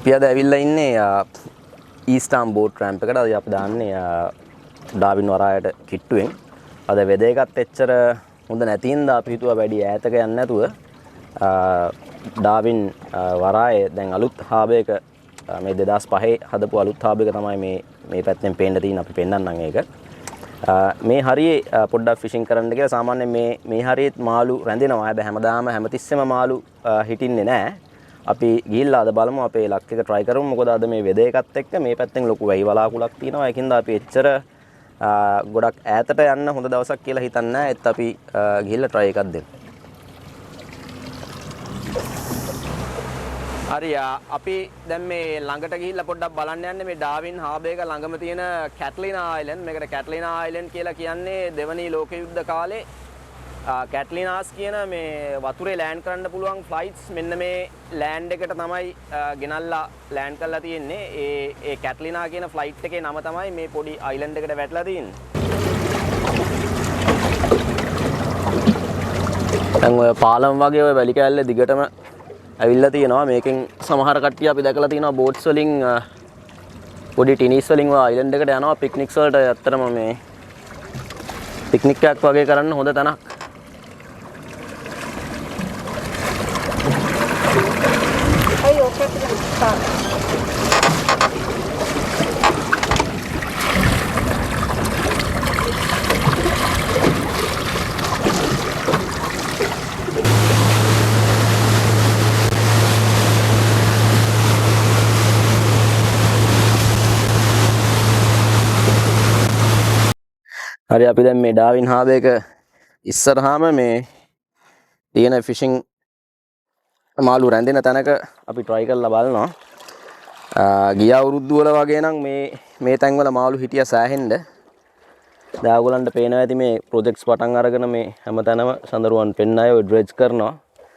අපි අද ඇවිල්ලා ඉන්නේ ඊස්ටර්න් බෝට් රැම්ප් එකට. අද අපි දාන්නේ ඩාවින් වරායට කිට්ටුවෙන්. අද වෙද එකත් එච්චර හොඳ නැති හින්දා අපි හිතුවා වැඩි ඈතක යන්න නැතුව ඩාවින් වරායේ දැන් අලුත් හාබ් එක මේ 2005 හදපු අලුත් හාබ් එක තමයි මේ පැත්තෙන් පේන්න තියෙන. අපි පෙන්නන්නම් ඒක. මේ හරියේ පොඩ්ඩක් ෆිෂින් කරන්න කියලා. සාමාන්‍යයෙන් මේ හරියේත් මාළු රැඳෙනවා. හැබැයි හැමදාම හැමතිස්සෙම මාළු හිටින්නේ නැහැ. අපි ගිහිල්ලා අද බලමු අපේ ලක් එක try කරමු. මොකද අද මේ වෙද එකත් එක්ක මේ පැත්තෙන් ලොකු වැහි වලාකුලක් තියෙනවා. ඒකින්ද අපි එච්චර ගොඩක් ඈතට යන්න හොඳ දවසක් කියලා හිතන්නේ නැහැ. ඒත් අපි ගිහිල්ලා try එකක් දෙමු. හරි අපි දැන් මේ ළඟට ගිහිල්ලා පොඩ්ඩක් බලන්න යන්නේ මේ ඩාවින් හාබ් එක ළඟම තියෙන කැට්ලිනා අයිලන්ඩ්. මේකට කැට්ලිනා අයිලන්ඩ් කියලා කියන්නේ දෙවනි ලෝක යුද්ධ කාලේ කැට්ලිනාස් කියන මේ වතුරේ ලෑන්ඩ් කරන්න පුළුවන් ෆ්ලයිට්ස් මෙන්න මේ ලෑන්ඩ් එකට තමයි ගෙනල්ලා ලෑන්ඩ් කරලා තියෙන්නේ. ඒ කැට්ලිනා කියන ෆ්ලයිට් එකේ නම තමයි මේ පොඩි අයිලන්ඩ් එකට වැටලා තියෙන්නේ. දැන් ඔය පාලම් වගේ ඔය වැලි කෑල්ල දිගටම ඇවිල්ලා තියෙනවා. මේකෙන් සමහර කට්ටිය අපි දැකලා තියෙනවා බෝට්ස් වලින් පොඩි ටිනිස් වලින් ඔය අයිලන්ඩ් එකට යනවා පික්නික්ස් වලට. ඇත්තටම මේ පික්නික් එකක් වගේ කරන්න හොඳ තැනක්. හරි අපි දැන් මේ ඩාවින් හාබ් එක ඉස්සරහාම මේ තියෙන ෆිෂින් මාළු රැඳෙන තැනක අපි try කරලා බලනවා. ගිය අවුරුද්ද වල වගේ නම් මේ තැන්වල මාළු හිටියා සෑහෙන්න. දැන් ඔයගොල්ලන්ට පේනවා ඇති මේ ප්‍රොජෙක්ට්ස් පටන් අරගෙන මේ හැමතැනම සඳරුවන් පෙන්නයි ඔය ඩ්‍රෙජ් කරනවා.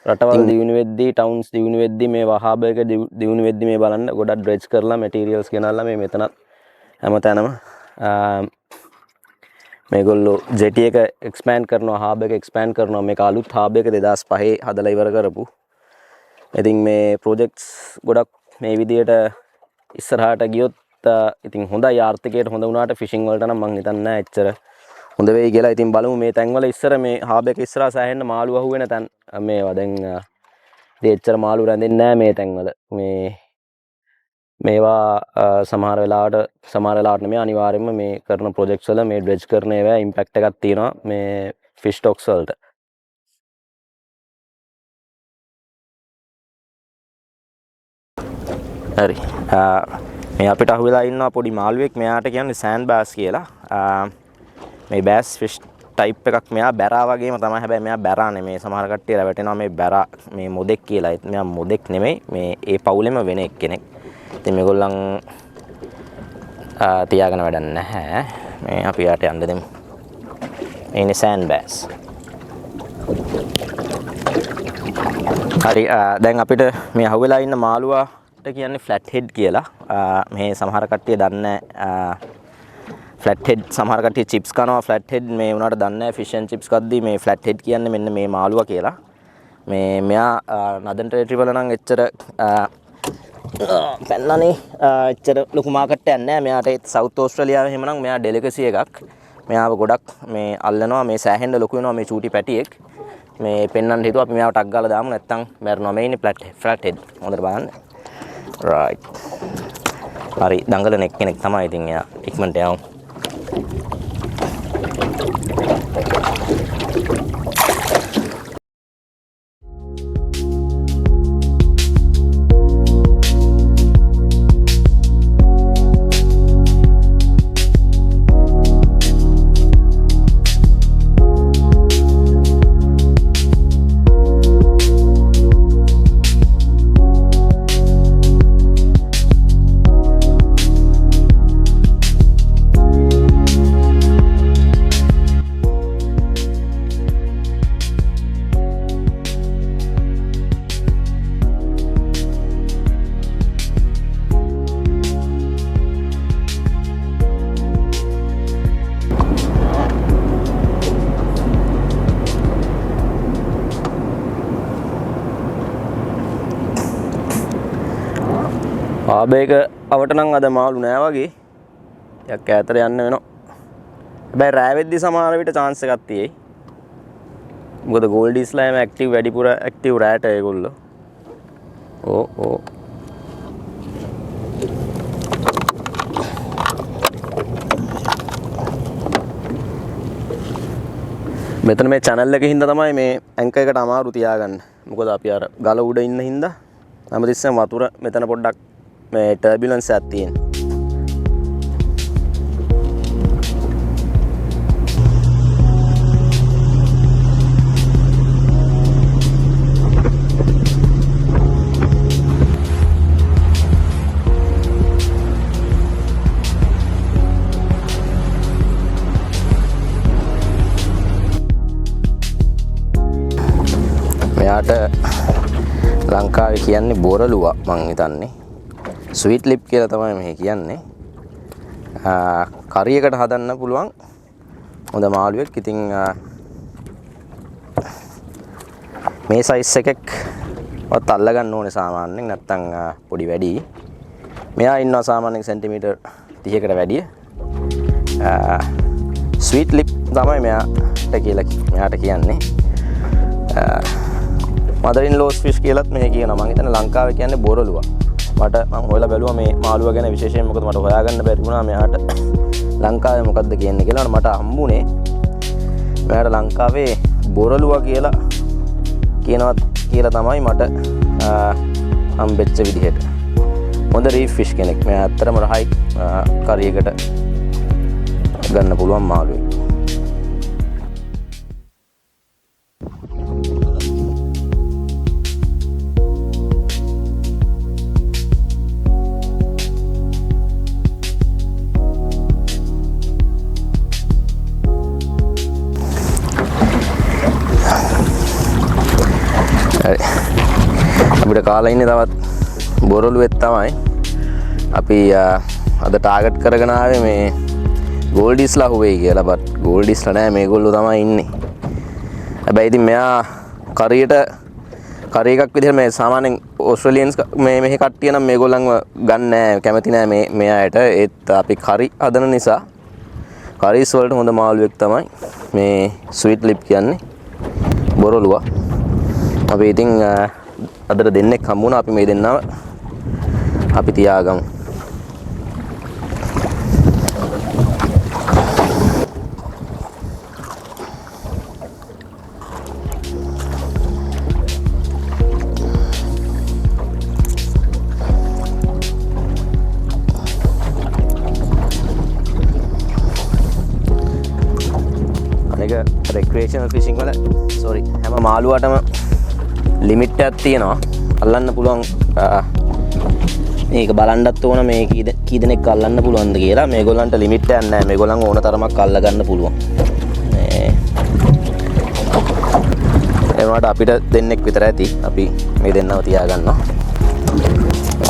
රටවල් දියුණු වෙද්දී ටවුන්ස් දියුණු වෙද්දී මේ හාබ් එක දියුණු වෙද්දී මේ බලන්න ගොඩක් ඩ්‍රෙජ් කරලා මැටීරියල්ස් ගෙනල්ලා මේ මෙතනත් හැමතැනම මේගොල්ලෝ ජෙටි එක එක්ස්පෑන්ඩ් කරනවා. හාබ් එක එක්ස්පෑන්ඩ් කරනවා. මේක අලුත් හාබ් එක 2005 හදලා ඉවර කරපු. ඉතින් මේ ප්‍රොජෙක්ට්ස් ගොඩක් මේ විදියට ඉස්සරහට ගියොත් ඉතින් හොඳයි. ආර්ථිකයට හොඳ වුණාට ෆිෂින් වලට නම් මං හිතන්නේ නැහැ එච්චර හොඳ වෙයි කියලා. ඉතින් බලමු මේ තැන්වල ඉස්සර මේ හාබ් එක ඉස්සරහා සෑහෙන්න මාළු අහුවෙන තැන් මේවා දැන් ඉතින් එච්චර මාළු රැඳෙන්නේ නැහැ මේ තැන්වල. මේවා සමහර වෙලාවට නෙමෙයි අනිවාර්යයෙන්ම මේ කරන ප්‍රොජෙක්ට්ස් වල මේ ඩ්‍රෙජ් කරන ඒවා ඉම්පැක්ට් එකක් තියෙනවා මේ ෆිෂ් ස්ටොක්ස් වලට. හරි මේ අපිට අහුවෙලා ඉන්නවා පොඩි මාළුවෙක්. මෙයාට කියන්නේ සෑන්ඩ් බෑස් කියලා. මේ බෑස් ෆිෂ් ටයිප් එකක්. මෙයා බැරා වගේම තමයි. හැබැයි මෙයා බැරා නෙමෙයි. සමහර කට්ටිය රැවටෙනවා මේ බැරා මේ මොදෙක් කියලා. මෙයා මොදෙක් නෙමෙයි. මේ ඒ පවුලෙම වෙන එක්කෙනෙක්. ඉතින් මේගොල්ලන් තියාගෙන වැඩක් නැහැ. මේ අපි යට යන්න දෙමු. මේ ඉන්නේ සෑන්ඩ් බෑස්. හරි දැන් අපිට මේ අහුවෙලා ඉන්න මාළුවාට කියන්නේ ෆ්ලැට් හෙඩ් කියලා. මේ සමහර කට්ටිය දන්නේ ෆ්ලැට් හෙඩ් සමහර කට්ටිය චිප්ස් කනවා ෆ්ලැට් හෙඩ්. මේ උනාට දන්නේ නැහැ ෆිෂ් ඇන්ඩ් චිප්ස් කද්දී මේ ෆ්ලැට් හෙඩ් කියන්නේ මෙන්න මේ මාළුවා කියලා. මෙයා නදන් ටෙරිටරි වල නම් එච්චර පැන්නනේ එච්චර ලොකු මාකට් එකක් නැහැ. මෙයාට සවුත් ඕස්ට්‍රේලියාවේ එහෙම නම් මෙයා ඩෙලිකසි එකක්. මෙයාව ගොඩක් මේ අල්ලනවා. මේ සෑහෙන්න ලොකු වෙනවා මේ චූටි පැටියෙක්. මේ පෙන්නන්න හිතුවා අපි මෙයාව ටක් ගාලා දාමු නැත්තම් මැරෙනවා. මේ ඉන්නේ ෆ්ලැට් හෙඩ්. හොඳට බලන්න. right. හරි දඟලන එක්කෙනෙක් තමයි. ඉතින් එයා ඉක්මනට යමු. ආබේක අවට නම් අද මාළු නෑ වගේ. ටිකක් ඈතට යන්න වෙනවා. හැබැයි රෑ වෙද්දි සමහර විට chance එකක් තියෙයි. මොකද ගෝල්ඩීස්ලා එම ඇක්ටිව් වැඩිපුර ඇක්ටිව් රෑට ඒගොල්ලෝ. ඕ මෙතන මේ channel එකේ හින්දා තමයි මේ ඇන්කර් එකට අමාරු තියාගන්න. මොකද අපි අර ගල උඩ ඉන්න හින්දා හැමතිස්සෙම වතුර මෙතන පොඩ්ඩක් මේ ටර්බියුලන්ස් එකක් තියෙන. මෙයාට ලංකාවේ කියන්නේ බොරළුවා මං හිතන්නේ. ස්වීට් ලිප් කියලා තමයි මේ කියන්නේ. කරියකට හදන්න පුළුවන් හොඳ මාළුවෙක්. ඉතින් මේ සයිස් එකක් අල්ල ගන්න ඕනේ සාමාන්‍යයෙන්, නැත්තම් පොඩි වැඩි. මෙයා ඉන්නවා සාමාන්‍යයෙන් සෙන්ටිමීටර් 30කට වැඩිය. ස්වීට් ලිප් තමයි මෙයාට කියන්නේ. mother in law's fish කියලාත් මේ කියනවා. මම හිතන්නේ ලංකාවේ කියන්නේ බොරළුවා. මම හොයලා බැලුවා මේ මාළුවා ගැන විශේෂයෙන්. මොකද මට හොයාගන්න බැරි වුණා මෙයාට ලංකාවේ මොකද්ද කියන්නේ කියලා. මට හම්බුනේ මෙයාට ලංකාවේ බොරළුවා කියලා කියනවා කියලා තමයි මට හම්බෙච්ච විදිහට. හොඳ රීෆ් ෆිෂ් කෙනෙක්. මෙයා ඇත්තටම රහයි කරියකට ගන්න පුළුවන් මාළුවෙක්. අපිට කාලා ඉන්නේ තවත් බොරළුවෙක් තමයි. අපි අද ටාගට් කරගෙන ආවේ මේ ගෝල්ඩීස්ලා හුවෙයි කියලා. බට් ගෝල්ඩීස්ලා නෑ, මේගොල්ලෝ තමයි ඉන්නේ. හැබැයි ඉතින් මෙයා කරියට කරි එකක් විදිහට මේ සාමාන්‍යයෙන් ඕස්ට්‍රේලියන්ස් මෙහි කට්ටිය නම් මේගොල්ලන්ව ගන්න නෑ, කැමති නෑ මේ අයට. ඒත් අපි කරි හදන නිසා කරිස් වලට හොඳ මාළුවෙක් තමයි මේ ස්වීට් ලිප් කියන්නේ බොරළුවා. අපි ඉතින් අදට දෙන්නෙක් හම්බුණා. අපි මේ දෙන්නව අපි තියාගමු. අනික රෙක්‍රියේෂනල් ෆිෂින් වල හැම මාළුවටම ලිමිට් එකක් තියෙනවා. අල්ලන්න පුළුවන්. මේක බලන්නත් ඕන මේ කී දෙනෙක් අල්ලන්න පුළුවන්ද කියලා. මේගොල්ලන්ට ලිමිට් එකක් නැහැ. මේගොල්ලන් ඕන තරමක් අල්ල ගන්න පුළුවන්. ඒවට අපිට දෙන්නෙක් විතර ඇති. අපි මේ දෙන්නව තියාගන්නවා.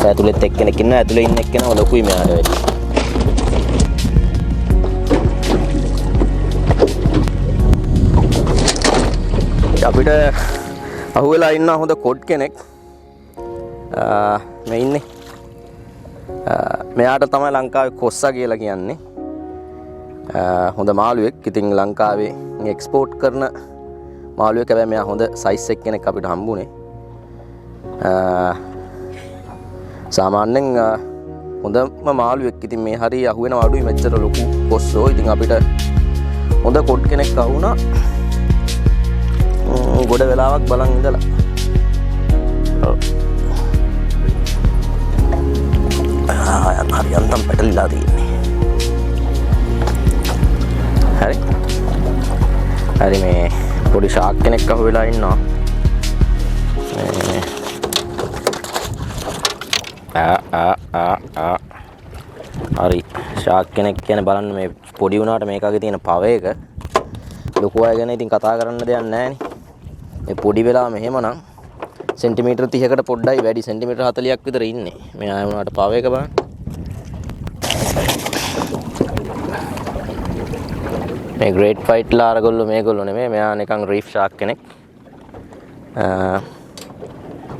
ඇතුළෙත් එක්කෙනෙක් ඉන්නවා. ඇතුළේ ඉන්න එක්කෙනා ලොකුයි මෙයාට වැඩි. අපිට අහුවෙලා ඉන්න හොඳ කොඩ් කෙනෙක් මේ ඉන්නේ. මෙයාට තමයි ලංකාවේ කොස්සා කියලා කියන්නේ. හොඳ මාළුවෙක්. ඉතින් ලංකාවේ එක්ස්පෝර්ට් කරන මාළුවෙක්. හැබැයි මෙයා හොඳ සයිස් එක කෙනෙක් අපිට හම්බුනේ. සාමාන්‍යයෙන් හොඳම මාළුවෙක්. ඉතින් මේ හරිය අහුවෙන අඩුයි මෙච්චර ලොකු කොස්සෝ. ඉතින් අපිට හොඳ කොඩ් කෙනෙක් අහුණා. ගොඩ වෙලාවක් බලන් ඉඳලා හරි අන්තම් පැටලිලා තියෙන්නේ. හරි මේ පොඩි ෂාක් කෙනෙක් අහුවෙලා ඉන්නවා. හරි ෂාක් කෙනෙක් කියන්නේ බලන්න මේ පොඩි වුණාට මේකගේ තියෙන පව එක. ලොකු අය ගැන ඉතින් කතා කරන්න දෙයක් නැහැ නේ. මේ පොඩි වෙලා මෙහෙමනම් සෙන්ටිමීටර් 30කට පොඩ්ඩයි වැඩි. සෙන්ටිමීටර් 40ක් විතර ඉන්නේ. මෙයා වුණාට පව එක බලන්න. මේ ග්‍රේට් ෆයිට්ලා අරගොල්ලෝ මේගොල්ලෝ නෙමෙයි. මෙයා නිකන් රීෆ් ෂාක් කෙනෙක්.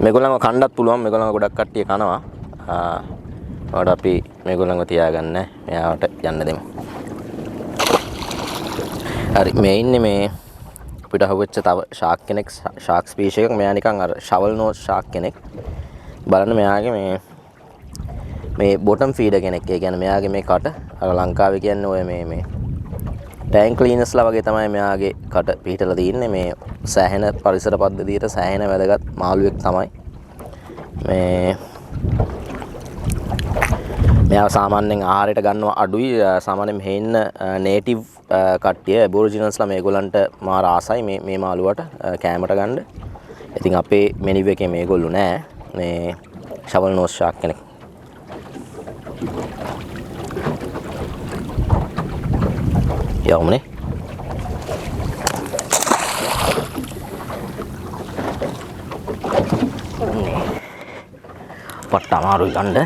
මේගොල්ලන්ව කණ්ඩත් පුළුවන්. මේගොල්ලන්ව ගොඩක් කට්ටිය කනවා. ඔයාට අපි මේගොල්ලන්ව තියාගන්න මෙයාට යන්න දෙමු. හරි මේ ඉන්නේ මේ අපිට අහුවෙච්ච තව ෂාක් කෙනෙක් ෂාක් ස්පීෂි එකක්. මෙයා නිකන් අර ෂවල් නෝස් ෂාක් කෙනෙක්. බලන්න මෙයාගේ මේ බොටම් ෆීඩර් කෙනෙක්. ඒ කියන්නේ මෙයාගේ මේ කට අර ලංකාවේ කියන්නේ ඔය මේ ටැන්ක් ක්ලීනර්ස්ලා වගේ තමයි මෙයාගේ කට පිහිටලා තියෙන්නේ. මේ සෑහෙන පරිසර පද්ධතියට සෑහෙන වැදගත් මාළුවෙක් තමයි. මෙයා සාමාන්‍යයෙන් ආහාරයට ගන්නවා අඩුයි. සාමාන්‍යයෙන් මෙහි ඉන්න නේටිව් කට්ටිය ඇබෝරිජිනල්ස්ලා මේගොල්ලන්ට මාර ආසයි මේ මාළුවට කෑමට ගන්න. ඉතින් අපේ මෙනිව් එකේ මේගොල්ලෝ නෑ. මේ ෂවල් නෝස් ෂාක් කෙනෙක්. යවමුනේ. පට්ට අමාරුයි ගන්න.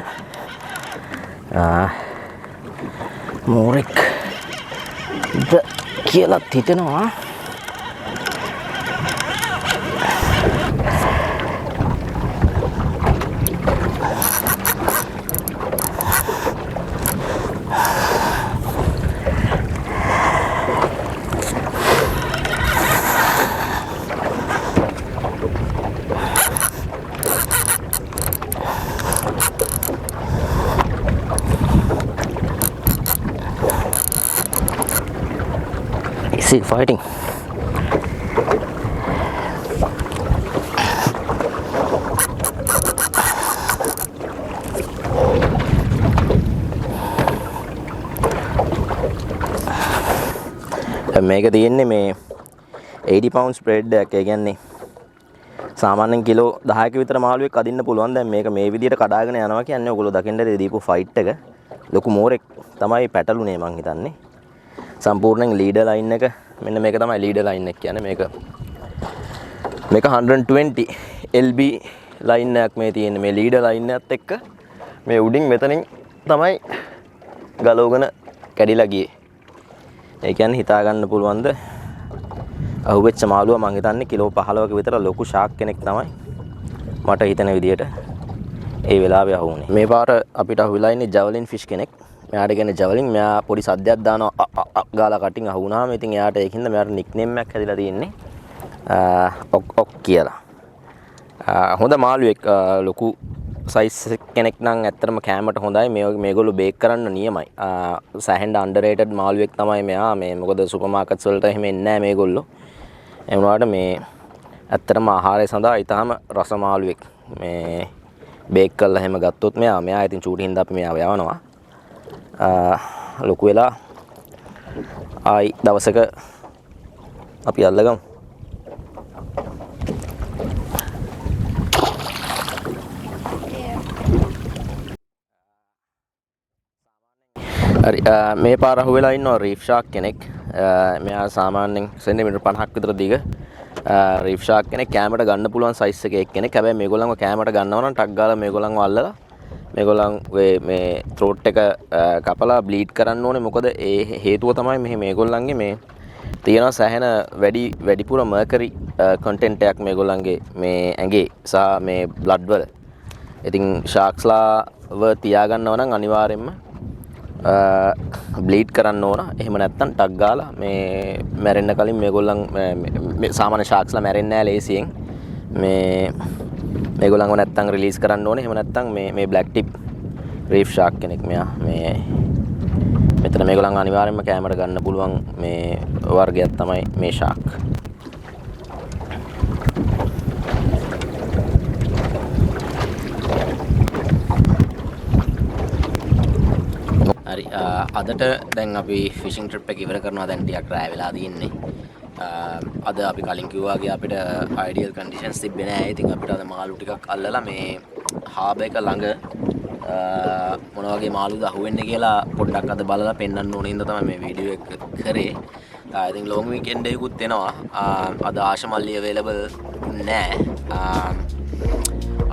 මෝරෙක් ද කියලාත් හිතෙනවා. Is it fighting? මේක තියෙන්නේ මේ 80 pounds bread එකක්. ඒ කියන්නේ සාමාන්‍යයෙන් කිලෝ 10ක විතර මාළුවෙක් අදින්න පුළුවන්. දැන් මේක මේ විදිහට කඩාගෙන යනවා කියන්නේ ඔයගොල්ලෝ දකින්න දීපු ෆයිට් එක. ලොකු මෝරෙක් තමයි පැටළුනේ මං හිතන්නේ. සම්පූර්ණයෙන් ලීඩර් ලයින් එක මෙන්න මේක තමයි ලීඩර් ලයින් එක කියන්නේ. මේක 120 LB ලයින් එකක් මේ තියෙන්නේ. මේ ලීඩර් ලයින් එකත් එක්ක මේ උඩින් මෙතනින් තමයි ගලවගෙන කැඩිලා ගියේ. ඒ කියන්නේ හිතා ගන්න පුළුවන්ද අහුවෙච්ච මාළුවා මං හිතන්නේ කිලෝ 15ක විතර ලොකු ෂාක් කෙනෙක් තමයි මට හිතෙන විදියට ඒ වෙලාවේ අහුුනේ. මේ පාර අපිට අහුවිලා ඉන්නේ ජවලින් ෆිෂ් කෙනෙක්. මෙයාට කියන්නේ ජවලින්. මෙයා පොඩි සද්දයක් දානවා ගාලා කටින් අහුුණාම. ඉතින් එයාට ඒකින්ද මෙයාට නික්නේම් එකක් හැදිලා තියෙන්නේ ඔක් කියලා. හොඳ මාළුවෙක්. ලොකු සයිස් කෙනෙක් නම් ඇත්තටම කෑමට හොඳයි. මේගොල්ලෝ බේක් කරන්න නියමයි. සෑහෙන අන්ඩර්රේටඩ් මාළුවෙක් තමයි මෙයා. මොකද සුපර් මාකට්ස් වලට එහෙම එන්නේ නැහැ මේගොල්ලෝ. ඒ වුණාට මේ ඇත්තටම ආහාරය සඳහා ඊටාම රස මාළුවෙක්. මේ බේක් කරලා එහෙම ගත්තොත් මෙයා ඉතින් චූටි හින්දා අපි මෙයාව යවනවා. ලොකු වෙලා ආයි දවසක අපි අල්ලගමු. හරි මේ පාර අහුවෙලා ඉන්නවා රීෆ් ෂාක් කෙනෙක්. මෙයා සාමාන්‍යයෙන් සෙන්ටිමීටර් 50ක් විතර දිග රීෆ් ෂාක් කෙනෙක්. කැමරට ගන්න පුළුවන් සයිස් එකේ කෙනෙක්. හැබැයි මේගොල්ලන්ව කැමරට ගන්නව නම් ටක් ගාලා මේගොල්ලන්ව අල්ලලා මේගොල්ලන් මේ ත්‍රෝට් එක කපලා බ්ලීඩ් කරන්න ඕනේ. මොකද ඒ හේතුව තමයි මේගොල්ලන්ගේ මේ තියෙනවා සෑහෙන වැඩිපුර මර්කරි කන්ටෙන්ට් එකක් මේගොල්ලන්ගේ මේ ඇඟේ සහ මේ බ්ලඩ් වල. ඉතින් ෂාක්ස්ලාව තියාගන්නව නම් අනිවාර්යෙන්ම බ්ලීඩ් කරන්න ඕන. එහෙම නැත්නම් ටක් ගාලා මේ මැරෙන්න කලින් මේගොල්ලන් සාමාන්‍ය ෂාක්ස්ලා මැරෙන්නේ නැහැ ලේසියෙන්. මේගොල්ලන්ව නැත්තම් රිලීස් කරන්න ඕනේ. එහෙම නැත්තම් මේ බ්ලැක් ටිප් රීෆ් ෂාක් කෙනෙක්. මෙයා මෙතන මේගොල්ලන් අනිවාර්යයෙන්ම කැමරට ගන්න පුළුවන් මේ වර්ගයක් තමයි මේ ෂාක්. හරි අදට දැන් අපි ෆිෂින් ට්‍රිප් එක ඉවර කරනවා. දැන් ටිකක් රැ වෙලා තියෙන්නේ. අද අපි කලින් කිව්වාගේ අපිට අයිඩියල් කන්ඩිෂන්ස් තිබ්බේ නැහැ. ඉතින් අපිට අද මාළු ටිකක් අල්ලලා මේ හාබ් එක ළඟ මොන වගේ මාළුද අහුවෙන්නේ කියලා පොඩ්ඩක් අද බලලා පෙන්වන්න ඕනේ ඉඳ තමයි මේ වීඩියෝ එක කරේ. ඉතින් ලොන් වීකෙන්ඩ් එකකුත් එනවා. අද ආශමල්ලි අවైలබල් නැහැ.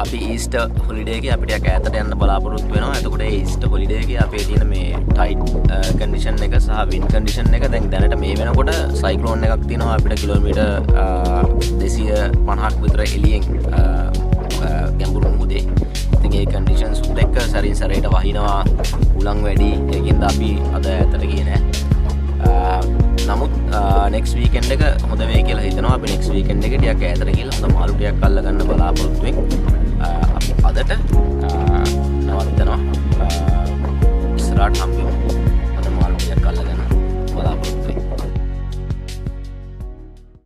අපි ඊස්ටර් හොලිඩේ එකේ අපිට ඈතට යන්න බලාපොරොත්තු වෙනවා. එතකොට ඒ ඊස්ටර් හොලිඩේ එකේ අපේ තියෙන මේ ටයිට් කන්ඩිෂන් එක සහ වින්ඩ් කන්ඩිෂන් එක දැන් දැනට මේ වෙනකොට සයික්ලෝන් එකක් තියෙනවා අපිට කිලෝමීටර් 250ක් විතර එළියෙන් ගැඹුරු මුහුදේ. ඉතින් ඒ කන්ඩිෂන්ස් එක්ක සරින් සරයට වහිනවා උලන් වැඩි ඒකින්ද අපි අද ඇතට ගියේ නෑ. නමුත් නෙක්ස්ට් වීකෙන්ඩ් එක හොඳ වෙයි කියලා හිතනවා. අපි නෙක්ස්ට් වීකෙන්ඩ් එක ටිකක් ඈතට ගිහලා හොඳ මාළු ටිකක් අල්ලගන්න බලාපොරොත්තු වෙමින් අපි අදට නවත්තනවා. ඉස්සරහට හම්බෙමු.